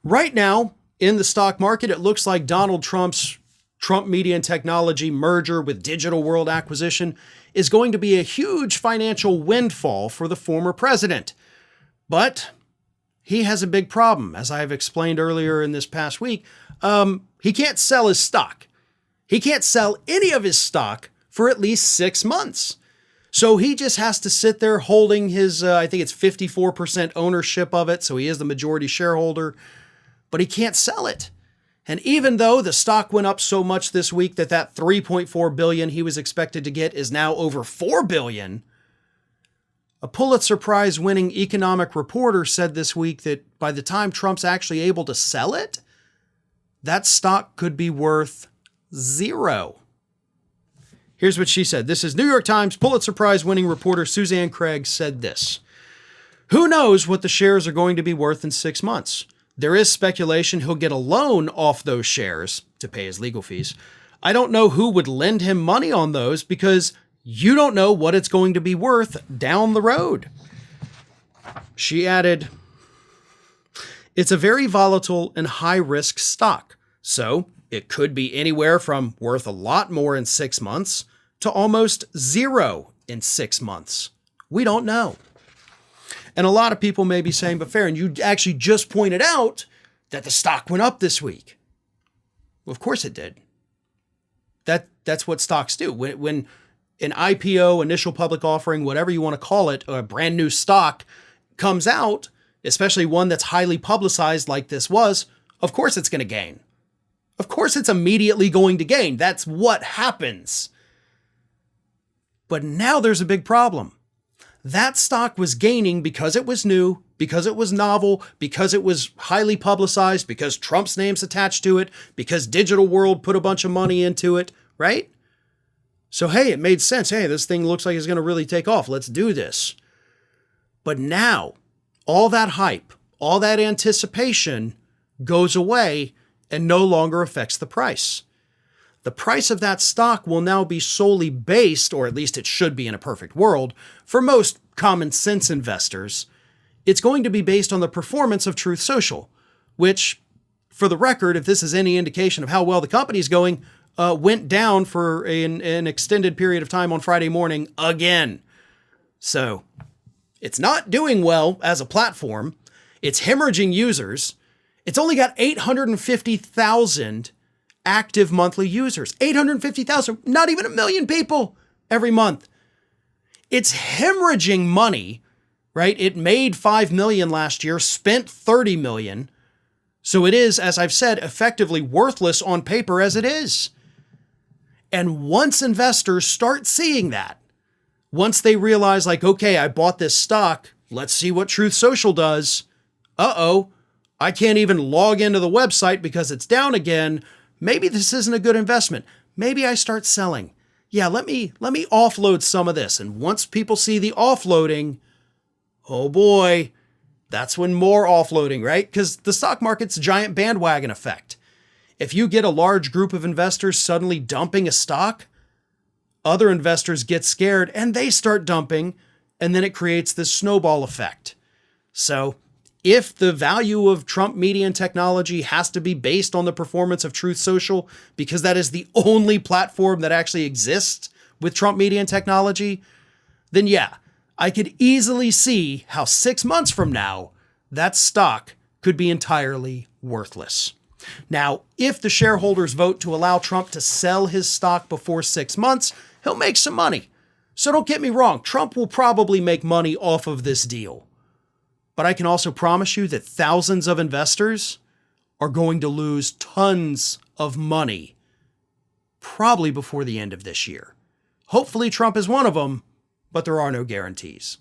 Right now, in the stock market, it looks like Donald Trump's Trump Media and Technology merger with Digital World acquisition is going to be a huge financial windfall for the former president. But he has a big problem. As I've explained earlier in this past week, he can't sell his stock. He can't sell any of his stock for at least 6 months. So he just has to sit there holding his, I think it's 54% ownership of it. So he is the majority shareholder, but he can't sell it. And even though the stock went up so much this week that $3.4 billion he was expected to get is now over $4 billion, a Pulitzer Prize-winning economic reporter said this week that by the time Trump's actually able to sell it, that stock could be worth zero. Here's what she said. This is New York Times Pulitzer Prize-winning reporter Suzanne Craig said this. Who knows what the shares are going to be worth in 6 months? There is speculation he'll get a loan off those shares to pay his legal fees. I don't know who would lend him money on those because you don't know what it's going to be worth down the road. She added, it's a very volatile and high-risk stock, so it could be anywhere from worth a lot more in 6 months to almost zero in 6 months. We don't know. And a lot of people may be saying, but Farron, you actually just pointed out that the stock went up this week. Well, of course it did. That's what stocks do. When an IPO, initial public offering, whatever you want to call it, a brand new stock comes out, especially one that's highly publicized like this was, of course it's going to gain. Of course it's immediately going to gain. That's what happens. But now there's a big problem. That stock was gaining because it was new, because it was novel, because it was highly publicized, because Trump's name's attached to it, because Digital World put a bunch of money into it, right? So, hey, it made sense. Hey, this thing looks like it's going to really take off. Let's do this. But now, all that hype, all that anticipation goes away and no longer affects the price. The price of that stock will now be solely based, or at least it should be in a perfect world, for most common sense investors, it's going to be based on the performance of Truth Social, which, for the record, if this is any indication of how well the company's going, went down for an extended period of time on Friday morning again. So it's not doing well as a platform. It's hemorrhaging users. It's only got 850,000 active monthly users. 850,000, not even 1 million people every month. It's hemorrhaging money, right? It made $5 million last year, spent $30 million. So it is, as I've said, effectively worthless on paper as it is. And once investors start seeing that, once they realize like, okay, I bought this stock, let's see what Truth Social does. Uh-oh, I can't even log into the website because it's down again. Maybe this isn't a good investment. Maybe I start selling. Yeah, let me offload some of this. And once people see the offloading, oh boy, that's when more offloading, right? Because the stock market's a giant bandwagon effect. If you get a large group of investors suddenly dumping a stock, other investors get scared and they start dumping, and then it creates this snowball effect. So if the value of Trump Media and Technology has to be based on the performance of Truth Social, because that is the only platform that actually exists with Trump Media and Technology, then yeah, I could easily see how 6 months from now, that stock could be entirely worthless. Now, if the shareholders vote to allow Trump to sell his stock before 6 months, he'll make some money. So don't get me wrong, Trump will probably make money off of this deal. But I can also promise you that thousands of investors are going to lose tons of money, probably before the end of this year. Hopefully Trump is one of them, but there are no guarantees.